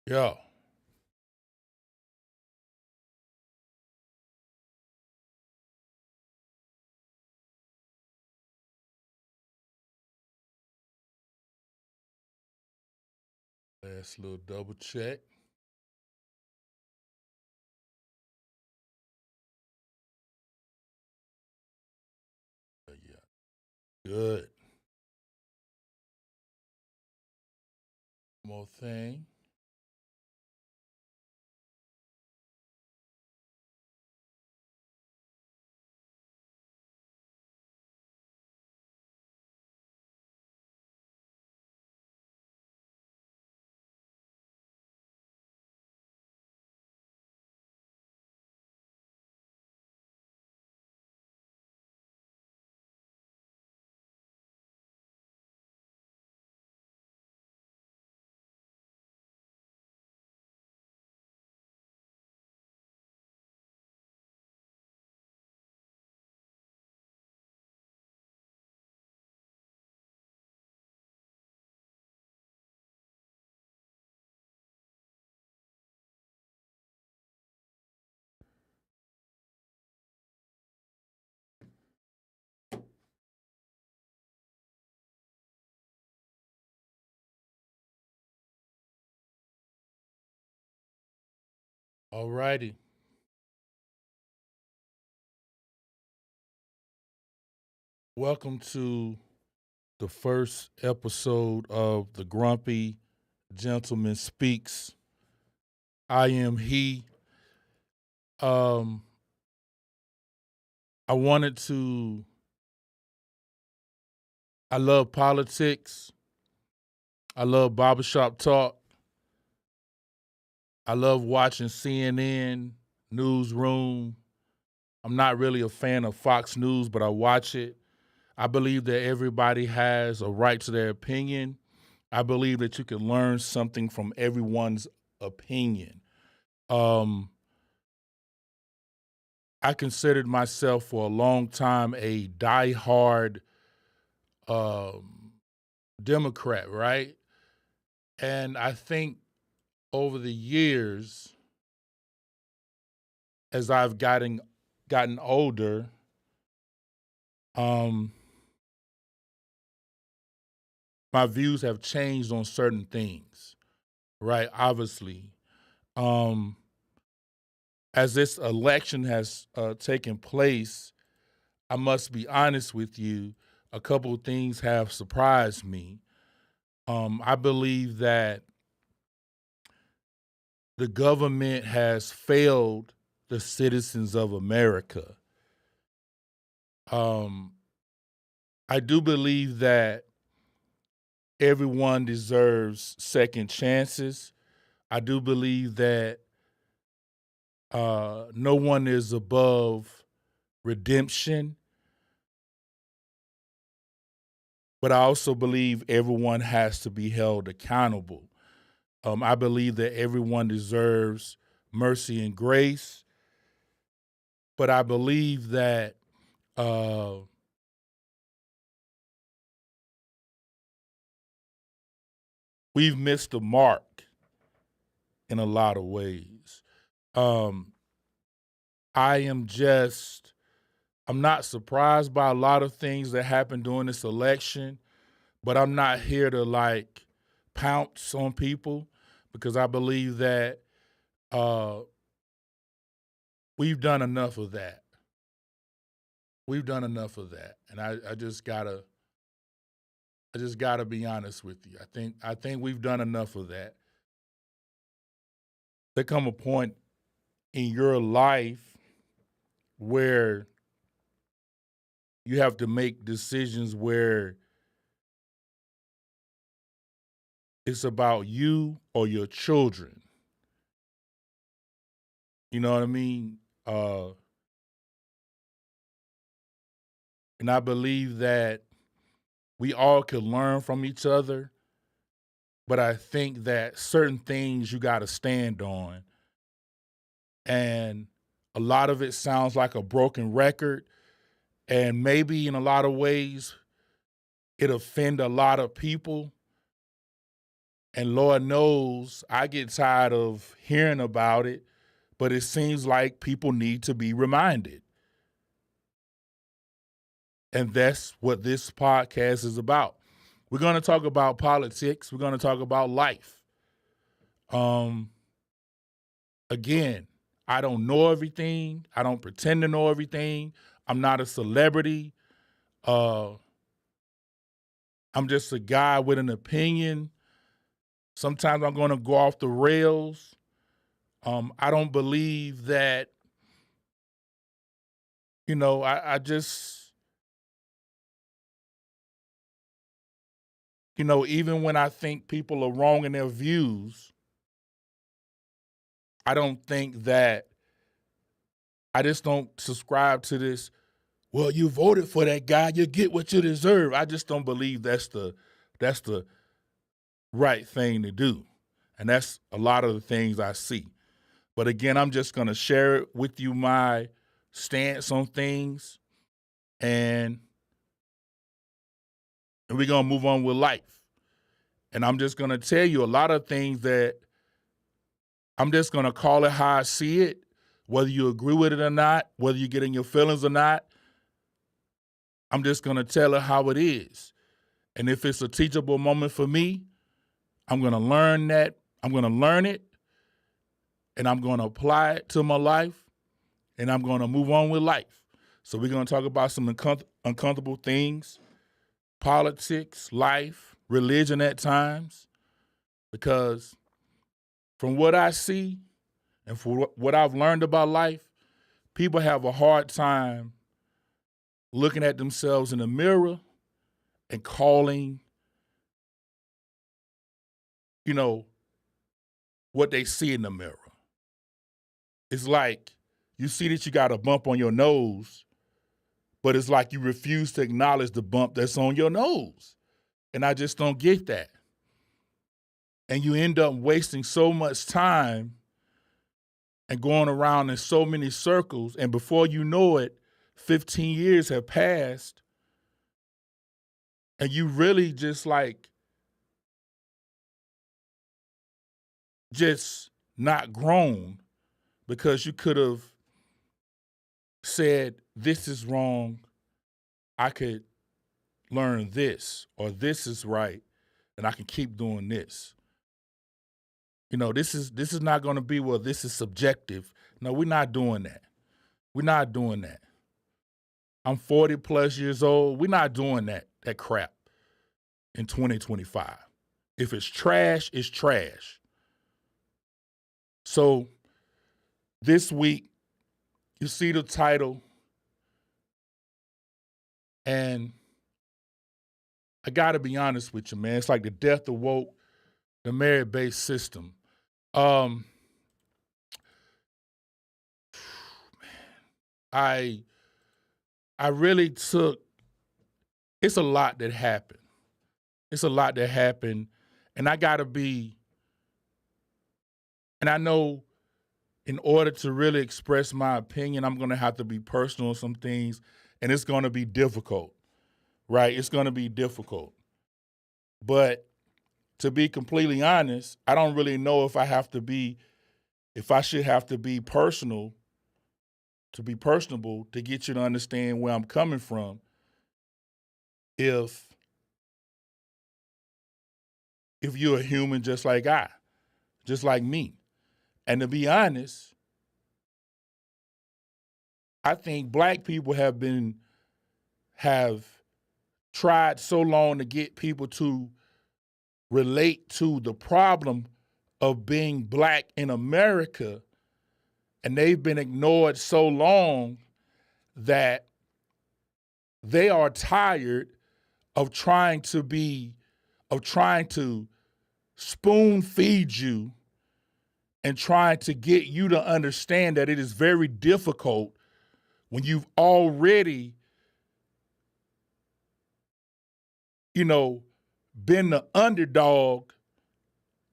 Yo, last little double check. Yeah, good. One more thing. All righty. Welcome to the first episode of The Grumpy Gentleman Speaks. I am he. Um, I wanted to, I love politics. I love barbershop talk. I love watching CNN, Newsroom. I'm not really a fan of Fox News, but I watch it. I believe that everybody has a right to their opinion. I believe that you can learn something from everyone's opinion. Um, I considered myself for a long time a diehard um, Democrat, right? And I think over the years, as I've gotten older, um, my views have changed on certain things, right? Obviously, um, as this election has taken place, I must be honest with you. A couple of things have surprised me. I believe that the government has failed the citizens of America. Um, I do believe that everyone deserves second chances. I do believe that no one is above redemption, but I also believe everyone has to be held accountable. I believe that everyone deserves mercy and grace, but I believe that uh, we've missed the mark in a lot of ways. Um, I am just, I'm not surprised by a lot of things that happened during this election, but I'm not here to like pounce on people because I believe that uh, we've done enough of that. We've done enough of that, and I just gotta be honest with you. I think we've done enough of that. There come a point in your life where you have to make decisions where it's about you or your children. You know what I mean? And I believe that we all can learn from each other, but I think that certain things you got to stand on. And a lot of it sounds like a broken record. And maybe in a lot of ways, it offend a lot of people. And Lord knows I get tired of hearing about it, but it seems like people need to be reminded. And that's what this podcast is about. We're going to talk about politics. We're going to talk about life. Again, I don't know everything. I don't pretend to know everything. I'm not a celebrity. I'm just a guy with an opinion. Sometimes I'm going to go off the rails. I don't believe that, I just, even when I think people are wrong in their views, I don't think that, I just don't subscribe to this, well, you voted for that guy, you get what you deserve. I just don't believe that's the right thing to do. And that's a lot of the things I see. But again, I'm just going to share with you my stance on things, and we're going to move on with life. And I'm just going to tell you a lot of things that I'm just going to call it how I see it, whether you agree with it or not, whether you get in your feelings or not. I'm just going to tell it how it is. And if it's a teachable moment for me, I'm going to learn that. I'm going to learn it, and I'm going to apply it to my life, and I'm going to move on with life. So we're going to talk about some uncomfortable things, politics, life, religion at times, because from what I see and for what I've learned about life, people have a hard time looking at themselves in the mirror and calling, what they see in the mirror. It's like you see that you got a bump on your nose, but it's like you refuse to acknowledge the bump that's on your nose. And I just don't get that. And you end up wasting so much time and going around in so many circles. And before you know it, 15 years have passed. And you really just not grown, because you could have said, this is wrong. I could learn this, or this is right, and I can keep doing this. This is not going to be, well, this is subjective. No, we're not doing that. We're not doing that. I'm 40 plus years old. We're not doing that crap in 2025. If it's trash, it's trash. So this week, you see the title, and I got to be honest with you, man. It's like the death of woke, the merit-based system. I really took, it's a lot that happened. It's a lot that happened, and I got to be, and I know in order to really express my opinion, I'm going to have to be personal on some things, and it's going to be difficult, right? It's going to be difficult. But to be completely honest, I don't really know if I should have to be personal, to be personable, to get you to understand where I'm coming from. If you're a human just like me. And to be honest, I think black people have tried so long to get people to relate to the problem of being black in America, and they've been ignored so long that they are tired of trying to spoon feed you and trying to get you to understand that it is very difficult when you've already, been the underdog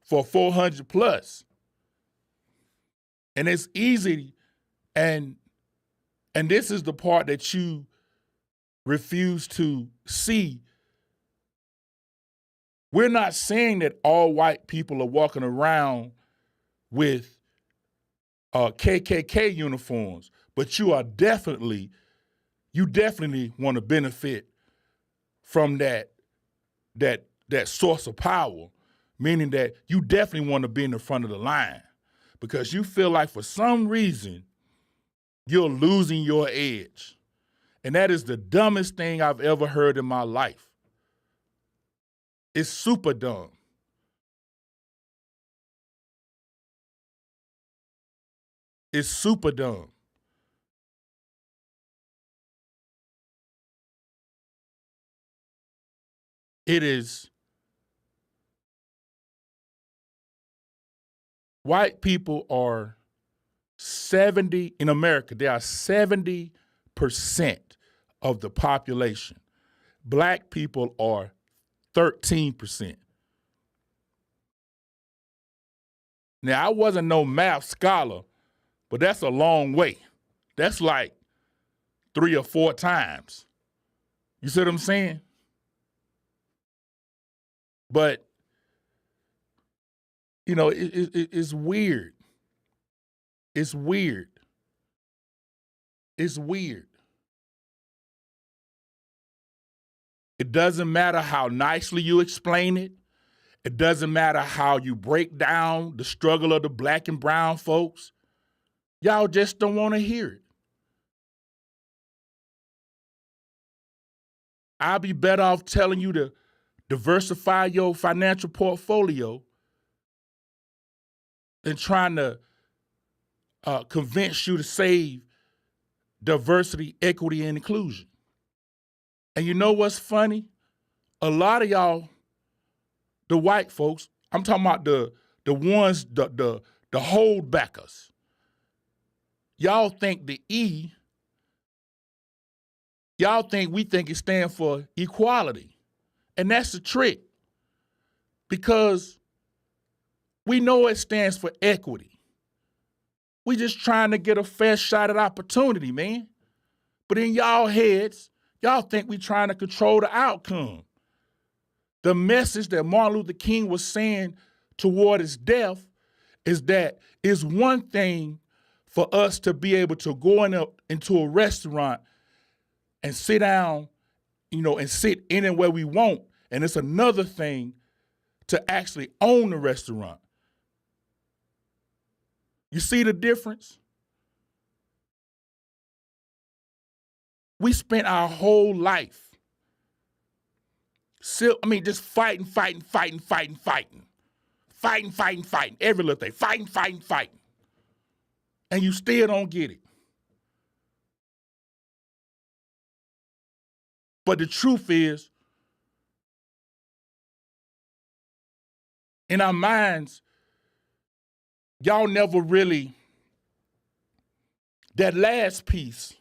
for 400 plus. And it's easy, and this is the part that you refuse to see. We're not saying that all white people are walking around with KKK uniforms, but you definitely want to benefit from that source of power, meaning that you definitely want to be in the front of the line because you feel like for some reason you're losing your edge. And that is the dumbest thing I've ever heard in my life. It's super dumb. It's super dumb. It is. White people are 70, in America, they are 70% of the population. Black people are 13%. Now, I wasn't no math scholar, but that's a long way. That's like 3 or 4 times. You see what I'm saying? But, you know, it's weird. It's weird. It's weird. It doesn't matter how nicely you explain it. It doesn't matter how you break down the struggle of the black and brown folks. Y'all just don't want to hear it. I'll be better off telling you to diversify your financial portfolio than trying to convince you to save diversity, equity, and inclusion. And you know what's funny? A lot of y'all, the white folks, I'm talking about the ones, the holdbackers. Y'all think the E, y'all think we think it stands for equality. And that's the trick. Because we know it stands for equity. We just trying to get a fair shot at opportunity, man. But in y'all heads, y'all think we trying to control the outcome. The message that Martin Luther King was saying toward his death is that it's one thing for us to be able to go into a restaurant and sit down, and sit anywhere we want. And it's another thing to actually own the restaurant. You see the difference? We spent our whole life just fighting. Every little thing. Fighting. And you still don't get it. But the truth is, in our minds, y'all never really, that last piece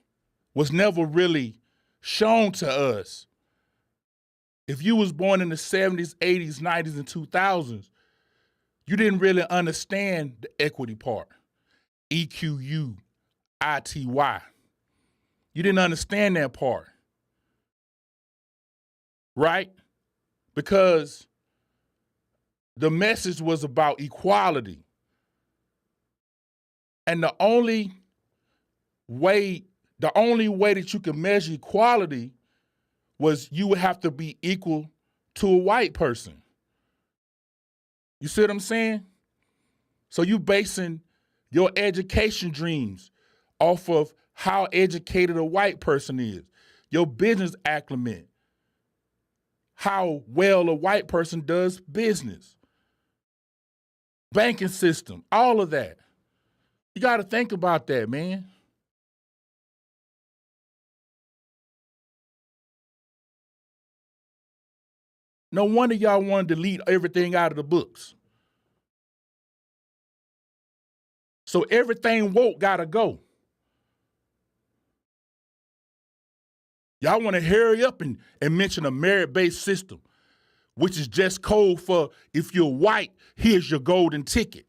was never really shown to us. If you was born in the 70s, 80s, 90s, and 2000s, you didn't really understand the equity part. EQU, ITY. You didn't understand that part. Right? Because the message was about equality. And the only way that you could measure equality was you would have to be equal to a white person. You see what I'm saying? So you basing your education dreams off of how educated a white person is, your business acumen, how well a white person does business, banking system, all of that. You got to think about that, man. No wonder y'all want to delete everything out of the books. So everything woke got to go. Y'all want to hurry up and mention a merit-based system, which is just code for if you're white, here's your golden ticket.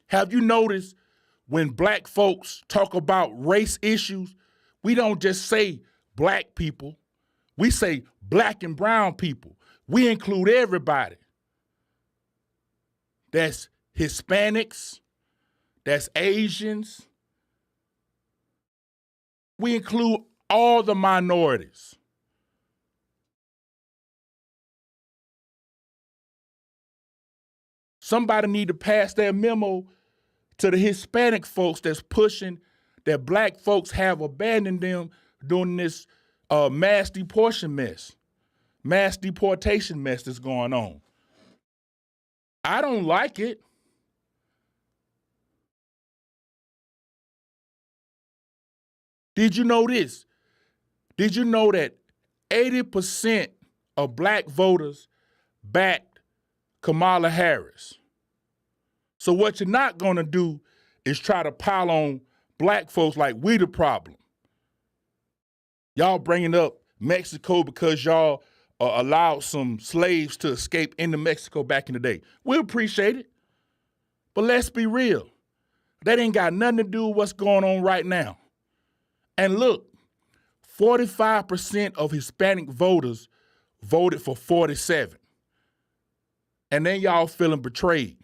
Have you noticed when black folks talk about race issues, we don't just say black people, we say black and brown people. We include everybody. That's Hispanics, that's Asians. We include all the minorities. Somebody need to pass that memo to the Hispanic folks that's pushing that black folks have abandoned them during this mass deportation mess that's going on. I don't like it. Did you know this? Did you know that 80% of black voters backed Kamala Harris? So what you're not gonna do is try to pile on black folks like we the problem. Y'all bringing up Mexico because y'all allowed some slaves to escape into Mexico back in the day. We appreciate it, but let's be real. That ain't got nothing to do with what's going on right now. And look, 45% of Hispanic voters voted for 47. And then y'all feeling betrayed.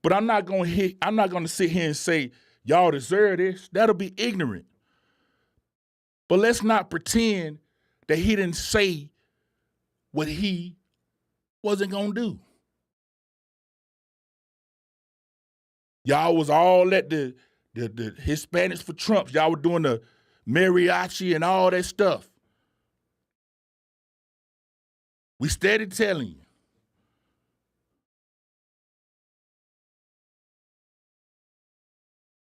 But I'm not gonna sit here and say y'all deserve this. That'll be ignorant. But let's not pretend that he didn't say what he wasn't gonna do. Y'all was all at the Hispanics for Trump. Y'all were doing the mariachi and all that stuff. We steady telling you.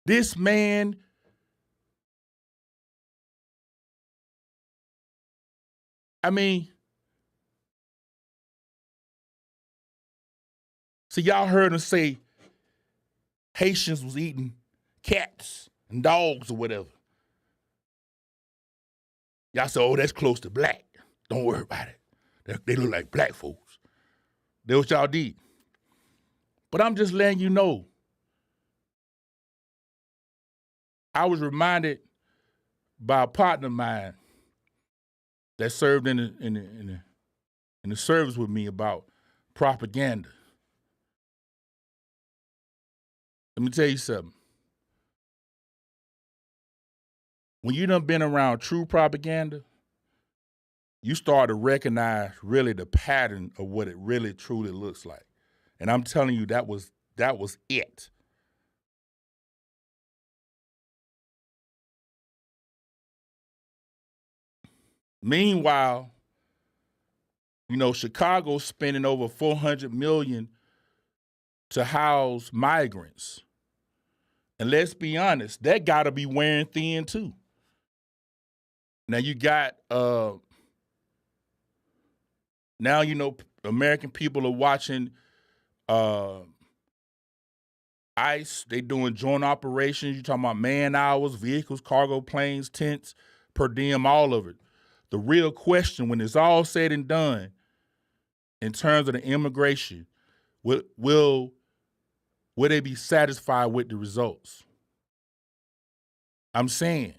This man see, y'all heard him say Haitians was eating cats and dogs or whatever. Y'all say, oh, that's close to black. Don't worry about it. They look like black folks. That's what y'all did. But I'm just letting you know. I was reminded by a partner of mine that served in the service with me about propaganda. Let me tell you something. When you done been around true propaganda, you start to recognize really the pattern of what it really truly looks like. And I'm telling you, that was it. Meanwhile, Chicago's spending over $400 million to house migrants. And let's be honest, that gotta be wearing thin too. Now you got, American people are watching ICE. They doing joint operations. You're talking about man hours, vehicles, cargo planes, tents, per diem, all of it. The real question, when it's all said and done, in terms of the immigration, will they be satisfied with the results? I'm saying.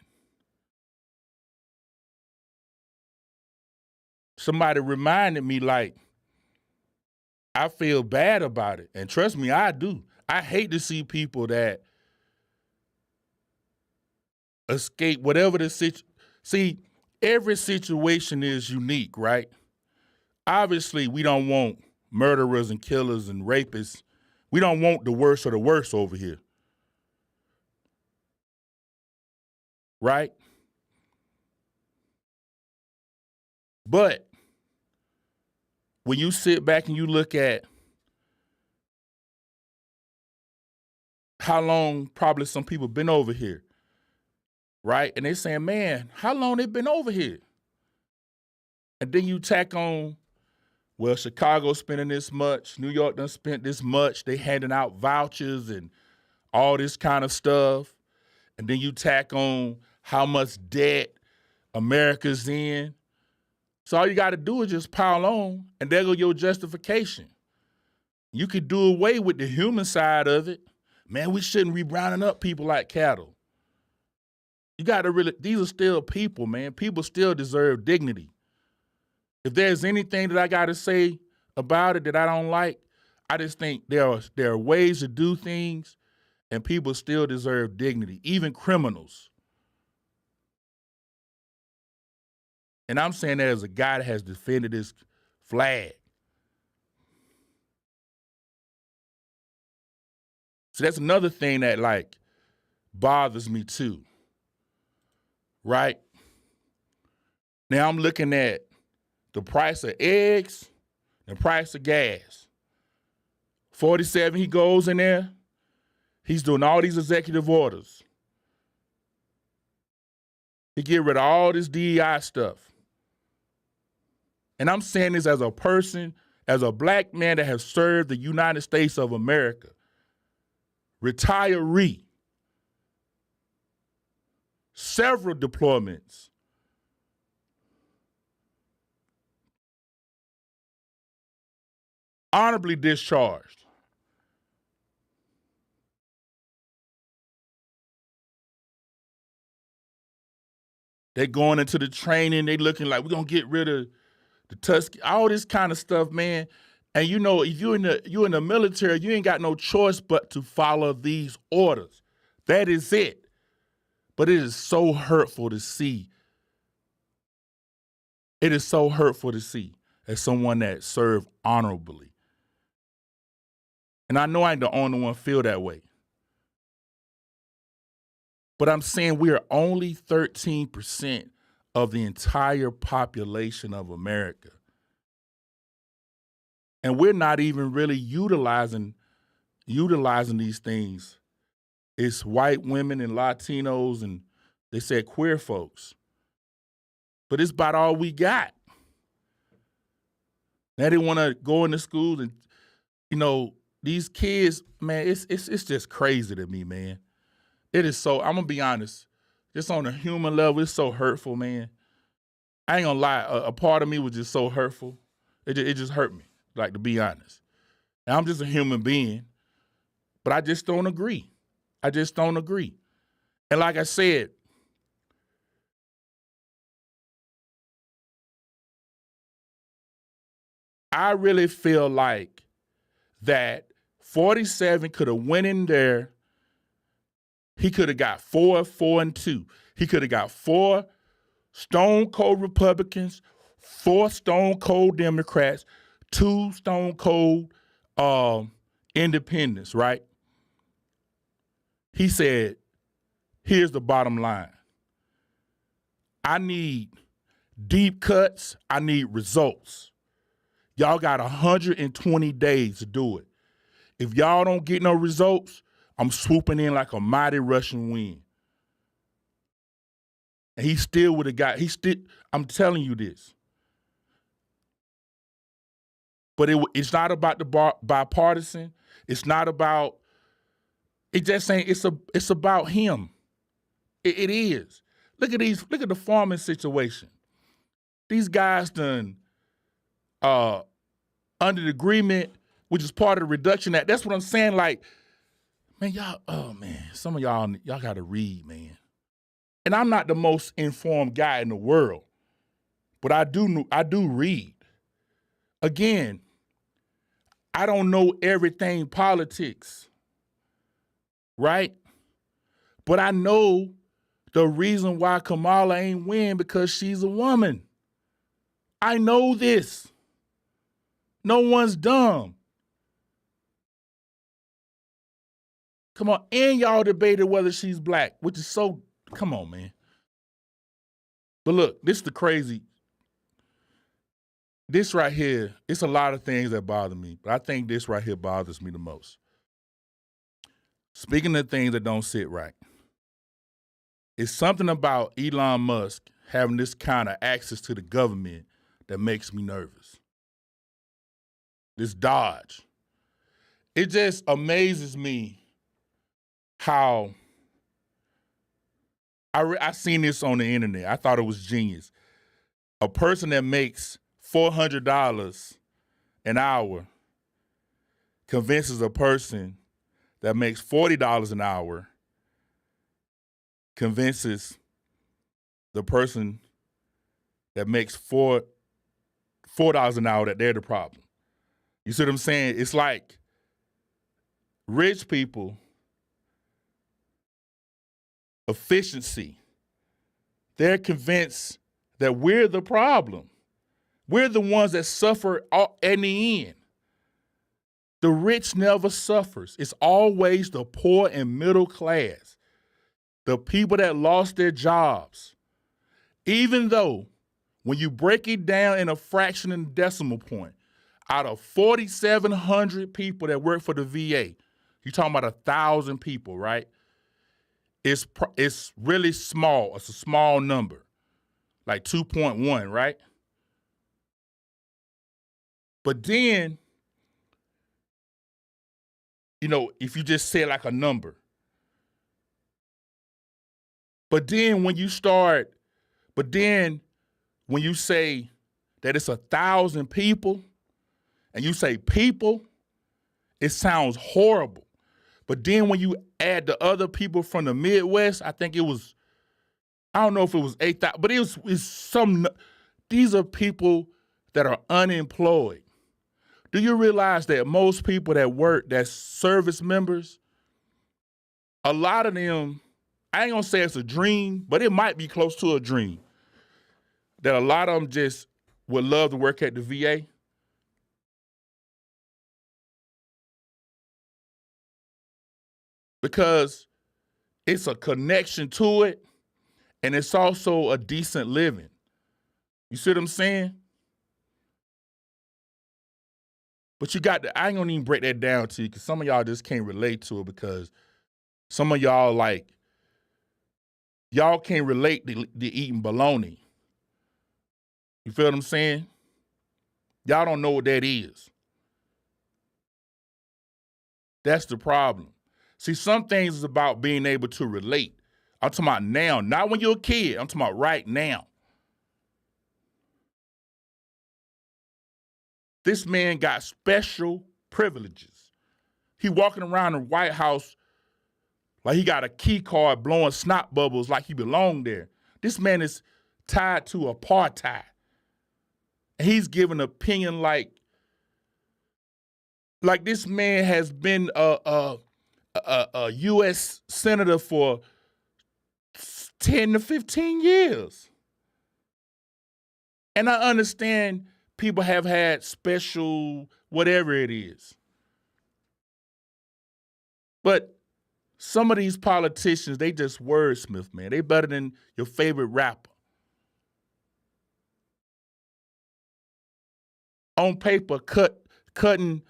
Somebody reminded me, like, I feel bad about it. And trust me, I do. I hate to see people that escape whatever the situation. See, every situation is unique, right? Obviously, we don't want murderers and killers and rapists. We don't want the worst of the worst over here. Right? But when you sit back and you look at how long probably some people been over here, right? And they're saying, man, how long they been over here? And then you tack on, well, Chicago's spending this much, New York done spent this much, they handing out vouchers and all this kind of stuff. And then you tack on how much debt America's in. So all you got to do is just pile on, and there go your justification. You could do away with the human side of it. Man, we shouldn't be rounding up people like cattle. You got to these are still people, man. People still deserve dignity. If there's anything that I got to say about it that I don't like, I just think there are ways to do things, and people still deserve dignity, even criminals. And I'm saying that as a guy that has defended this flag. So that's another thing that like bothers me too. Right? Now I'm looking at the price of eggs, the price of gas. 47, he goes in there, he's doing all these executive orders. He get rid of all this DEI stuff. And I'm saying this as a person, as a black man that has served the United States of America, retiree, several deployments. Honorably discharged. They going into the training, they looking like we're gonna get rid of the Tuskegee, all this kind of stuff, man. And you know, if you're in the military, you ain't got no choice but to follow these orders. That is it. But it is so hurtful to see. It is so hurtful to see as someone that served honorably. And I know I ain't the only one feel that way. But I'm saying we are only 13% of the entire population of America. And we're not even really utilizing these things. It's white women and Latinos and they said queer folks. But it's about all we got. Now they want to go into schools and, you know, these kids, man, it's just crazy to me, man. It is so, I'm going to be honest, just on a human level, it's so hurtful, man. I ain't going to lie, a part of me was just so hurtful. It just hurt me, like, to be honest. And I'm just a human being, but I just don't agree. I just don't agree. And like I said, I really feel like that 47 could have went in there. He could have got 4-4-2. He could have got 4 stone cold Republicans, 4 stone cold Democrats, 2 stone cold independents, right? He said, here's the bottom line. I need deep cuts. I need results. Y'all got 120 days to do it. If y'all don't get no results, I'm swooping in like a mighty rushing wind. And he still would have got, I'm telling you this. But it's not about the bipartisan. It's not about, it just ain't, it's about him. It is. Look at the farming situation. These guys done, under the agreement, which is part of the Reduction Act. That's what I'm saying. Like, man, y'all, oh man, some of y'all got to read, man. And I'm not the most informed guy in the world, but I do read. Again, I don't know everything politics, right? But I know the reason why Kamala ain't win because she's a woman. I know this. No one's dumb. Come on, and y'all debated whether she's black, which is so, come on, man. But look, this is the crazy. This right here, it's a lot of things that bother me, but I think this right here bothers me the most. Speaking of things that don't sit right, it's something about Elon Musk having this kind of access to the government that makes me nervous. This dodge. It just amazes me how I seen this on the internet. I thought it was genius. A person that makes $400 an hour convinces a person that makes $40 an hour, convinces the person that makes $4 an hour that they're the problem. You see what I'm saying? It's like rich people, efficiency, they're convinced that we're the problem. We're the ones that suffer in the end. The rich never suffers. It's always the poor and middle class, the people that lost their jobs. Even though when you break it down in a fraction and decimal point, out of 4,700 people that work for the VA, you're talking about 1,000 people, right? It's really small. It's a small number, like 2.1, right? But then, you know, if you just say like a number, but then when you say that it's 1,000 people, and you say people, it sounds horrible. But then when you add the other people from the Midwest, I think it was, I don't know if it was 8,000, but these are people that are unemployed. Do you realize that most people that work, that's service members, a lot of them, I ain't gonna say it's a dream, but it might be close to a dream, that a lot of them just would love to work at the VA? Because it's a connection to it, and it's also a decent living. You see what I'm saying? But I ain't gonna even break that down to you because some of y'all just can't relate to it because some of y'all y'all can't relate to eating bologna. You feel what I'm saying? Y'all don't know what that is. That's the problem. See, some things is about being able to relate. I'm talking about now, not when you're a kid. I'm talking about right now. This man got special privileges. He walking around the White House like he got a key card blowing snot bubbles like he belonged there. This man is tied to apartheid. And he's giving an opinion like this man has been a U.S. senator for 10 to 15 years. And I understand people have had special whatever it is. But some of these politicians, they just wordsmith, man. They better than your favorite rapper. On paper, cutting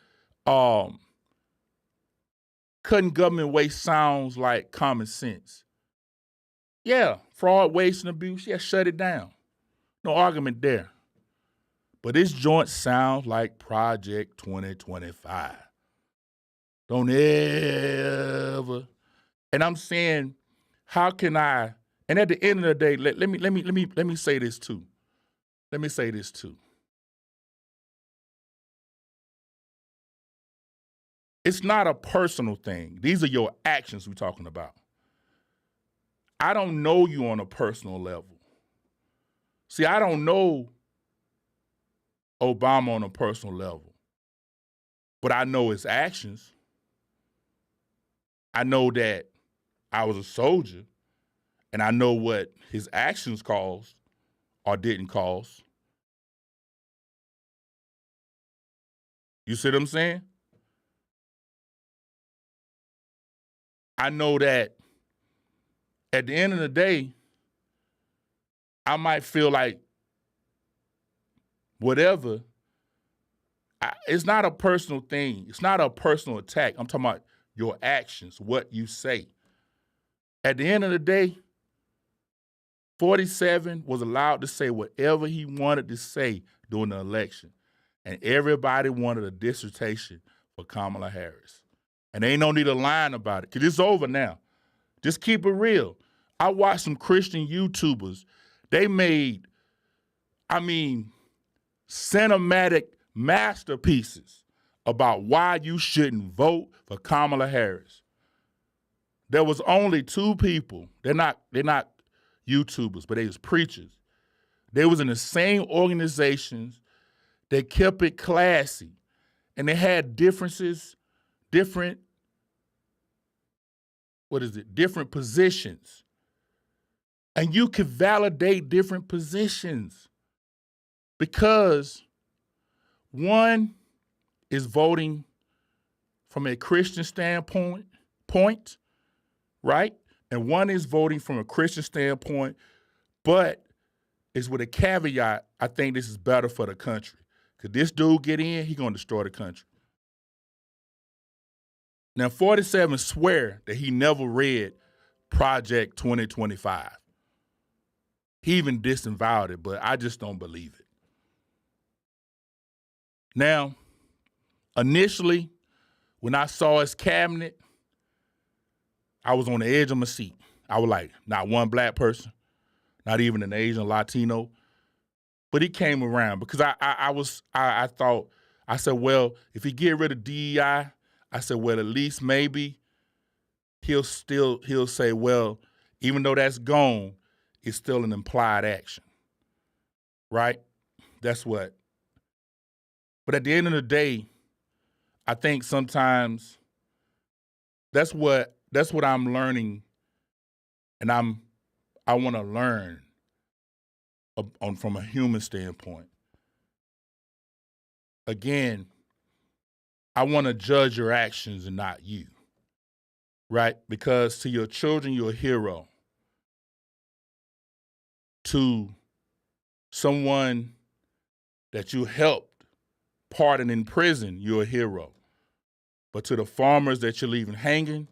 government waste sounds like common sense. Yeah, fraud, waste, and abuse, yeah, shut it down. No argument there. But this joint sounds like Project 2025. Don't ever. And I'm saying, how can I? And at the end of the day, let me say this too. Let me say this too. It's not a personal thing. These are your actions we're talking about. I don't know you on a personal level. See, I don't know Obama on a personal level, but I know his actions. I know that I was a soldier, and I know what his actions caused or didn't cause. You see what I'm saying? I know that at the end of the day, I might feel like whatever, it's not a personal thing. It's not a personal attack. I'm talking about your actions, what you say. At the end of the day, 47 was allowed to say whatever he wanted to say during the election. And everybody wanted a dissertation for Kamala Harris. And there ain't no need of lying about it, because it's over now. Just keep it real. I watched some Christian YouTubers. They made, cinematic masterpieces about why you shouldn't vote for Kamala Harris. There was only two people. They're not YouTubers, but they was preachers. They was in the same organizations They kept it classy. And they had differences, different positions. And you could validate different positions because one is voting from a Christian standpoint, right? And one is voting from a Christian standpoint, but it's with a caveat. I think this is better for the country. Because this dude get in, he gonna destroy the country. Now, 47 swear that he never read Project 2025. He even disavowed it, but I just don't believe it. Now, initially, when I saw his cabinet, I was on the edge of my seat. I was like, not one black person, not even an Asian, Latino. But he came around because I thought, I said, well, if he get rid of DEI, I said, well, at least maybe he'll say, well, even though that's gone, it's still an implied action, right? That's what. But at the end of the day, I think sometimes that's what I'm learning, and I want to learn from a human standpoint. Again, I want to judge your actions and not you, right? Because to your children, you're a hero. To someone that you helped pardon in prison, you're a hero. But to the farmers that you're leaving hanging,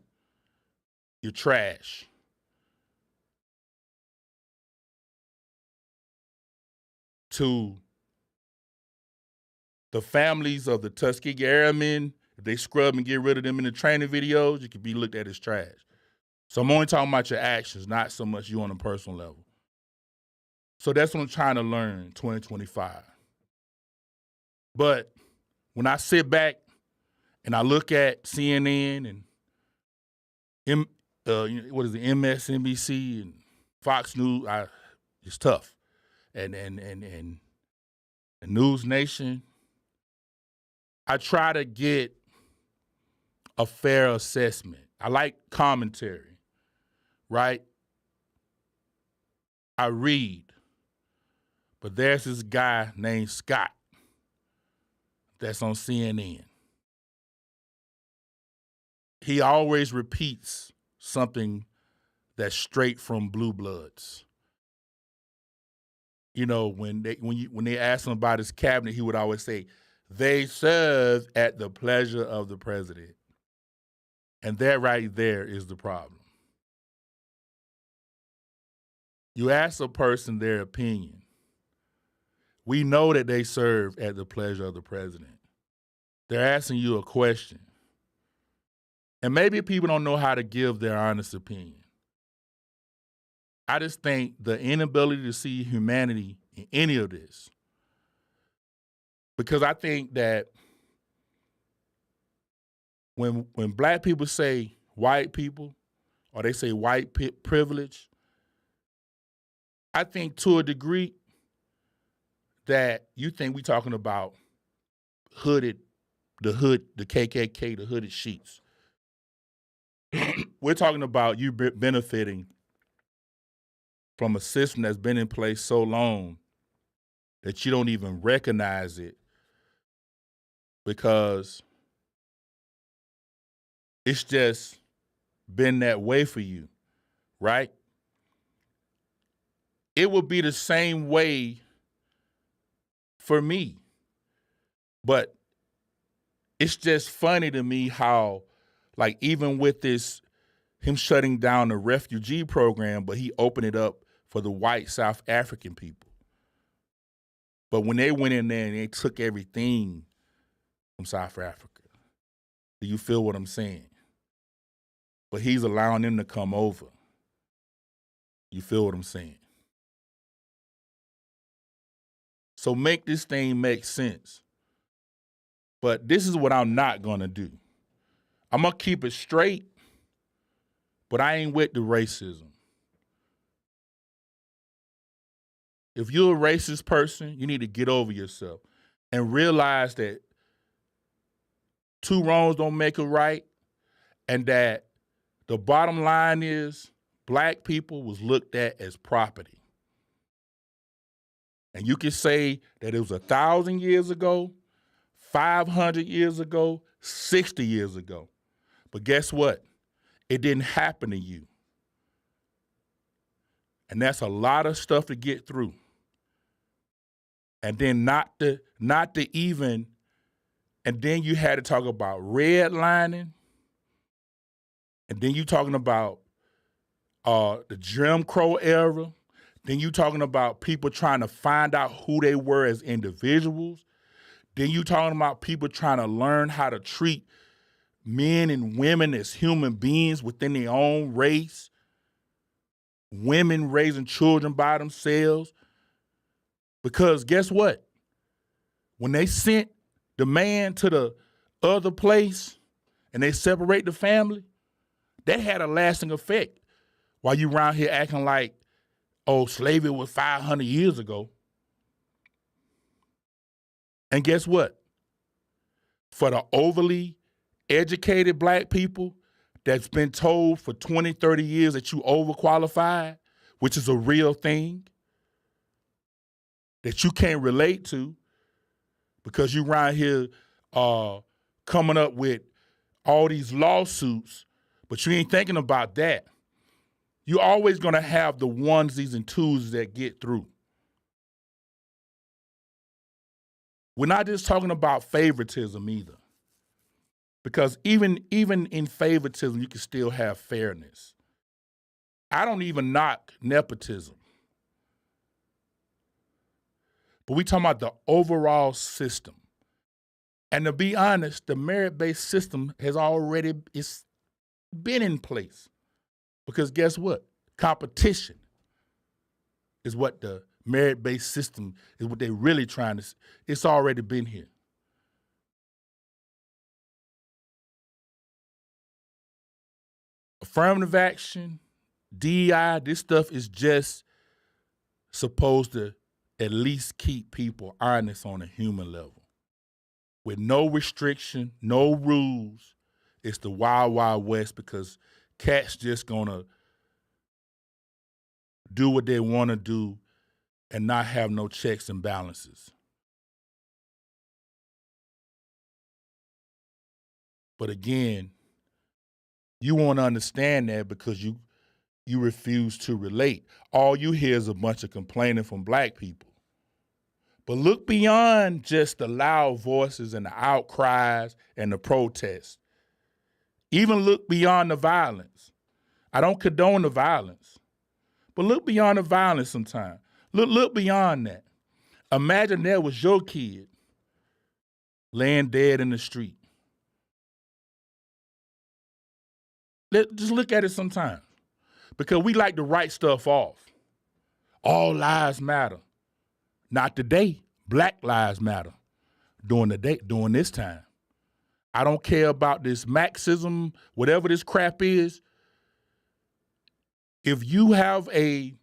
you're trash. To the families of the Tuskegee Airmen, if they scrub and get rid of them in the training videos, you could be looked at as trash. So I'm only talking about your actions, not so much you on a personal level. So that's what I'm trying to learn 2025. But when I sit back and I look at CNN and MSNBC and Fox News, it's tough. And News Nation, I try to get a fair assessment. I like commentary, right? I read. But there's this guy named Scott that's on CNN. He always repeats something that's straight from Blue Bloods. You know, when they asked him about his cabinet, he would always say, they serve at the pleasure of the president. And that right there is the problem. You ask a person their opinion. We know that they serve at the pleasure of the president. They're asking you a question. And maybe people don't know how to give their honest opinion. I just think the inability to see humanity in any of this, because I think that when black people say white people, or they say white privilege, I think to a degree that you think we talking about the KKK, the hooded sheets. We're talking about you benefiting from a system that's been in place so long that you don't even recognize it because it's just been that way for you, right? It would be the same way for me. But it's just funny to me how, like, even with this, him shutting down the refugee program, but he opened it up for the white South African people. But when they went in there and they took everything from South Africa, do you feel what I'm saying? But he's allowing them to come over. You feel what I'm saying? So make this thing make sense. But this is what I'm not going to do. I'm going to keep it straight, but I ain't with the racism. If you're a racist person, you need to get over yourself. and realize that two wrongs don't make a right, and that the bottom line is black people was looked at as property. And you can say that it was 1,000 years ago, 500 years ago, 60 years ago. But guess what? It didn't happen to you. And that's a lot of stuff to get through. And then not to even, and then you had to talk about redlining, and then you talking about the Jim Crow era, then you talking about people trying to find out who they were as individuals, then you talking about people trying to learn how to treat men and women as human beings within their own race, women raising children by themselves. Because guess what? When they sent the man to the other place and they separate the family, that had a lasting effect. While you around here acting like, oh, slavery was 500 years ago. And guess what? For the overly educated black people that's been told for 20, 30 years that you overqualified, which is a real thing, that you can't relate to because you around here coming up with all these lawsuits, but you ain't thinking about that. You're always gonna have the onesies and twosies that get through. We're not just talking about favoritism either. Because even in favoritism, you can still have fairness. I don't even knock nepotism. But we talking about the overall system. And to be honest, the merit-based system has already been in place. Because guess what? Competition is what the merit-based system is what they're really trying to, it's already been here. Affirmative action, DEI, this stuff is just supposed to at least keep people honest on a human level. With no restriction, no rules, it's the wild, wild west because cats just gonna do what they wanna do and not have no checks and balances. But again, you won't understand that because you refuse to relate. All you hear is a bunch of complaining from black people. But look beyond just the loud voices and the outcries and the protests. Even look beyond the violence. I don't condone the violence, but look beyond the violence sometimes. Look beyond that. Imagine that was your kid laying dead in the street. Just look at it sometimes. Because we like to write stuff off. All lives matter. Not today. Black lives matter during this time. I don't care about this Marxism, whatever this crap is. If you are an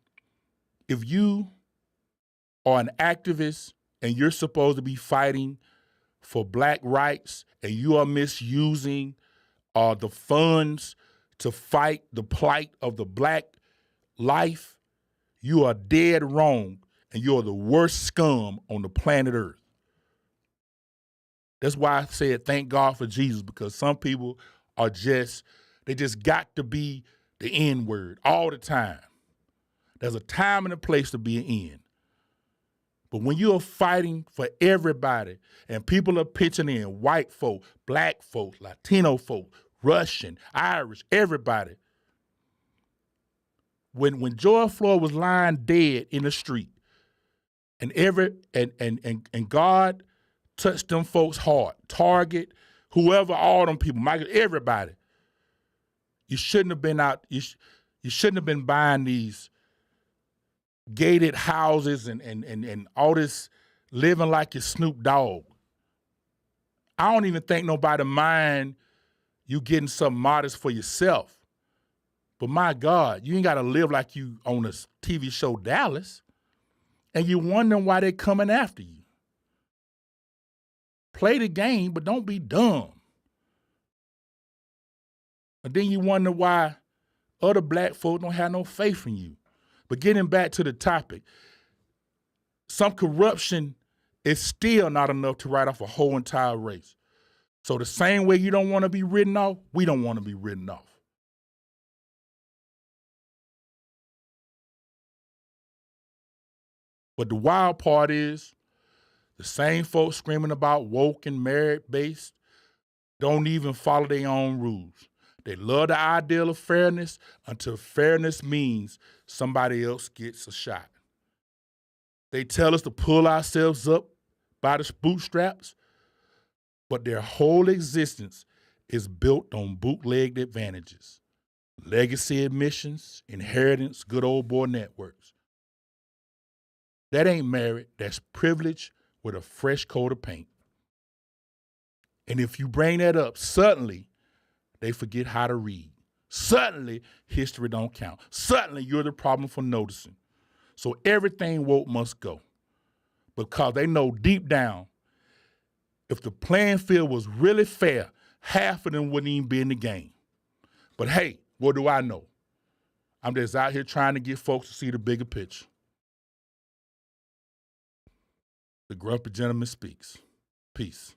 activist and you're supposed to be fighting for black rights and you are misusing the funds to fight the plight of the black life, you are dead wrong and you're the worst scum on the planet Earth. That's why I said thank God for Jesus, because some people they just got to be the N-word all the time. There's a time and a place to be an N. But when you are fighting for everybody and people are pitching in, white folk, black folk, Latino folk, Russian, Irish, everybody. When George Floyd was lying dead in the street, and God touched them folks' heart, Target, whoever, all them people, Michael, everybody. You shouldn't have been out. You shouldn't have been buying these gated houses and all this living like you're Snoop Dogg. I don't even think nobody mind you getting something modest for yourself. But my God, you ain't got to live like you on a TV show Dallas, and you're wondering why they're coming after you. Play the game, but don't be dumb. And then you wonder why other black folk don't have no faith in you. But getting back to the topic, some corruption is still not enough to write off a whole entire race. So the same way you don't want to be written off, we don't want to be written off. But the wild part is the same folks screaming about woke and merit-based don't even follow their own rules. They love the ideal of fairness until fairness means somebody else gets a shot. They tell us to pull ourselves up by the bootstraps, but their whole existence is built on bootlegged advantages, legacy admissions, inheritance, good old boy networks. That ain't merit, that's privilege with a fresh coat of paint. And if you bring that up, suddenly they forget how to read. Suddenly, history don't count. Suddenly, you're the problem for noticing. So everything woke must go. Because they know deep down, if the playing field was really fair, half of them wouldn't even be in the game. But hey, what do I know? I'm just out here trying to get folks to see the bigger picture. The grumpy gentleman speaks. Peace.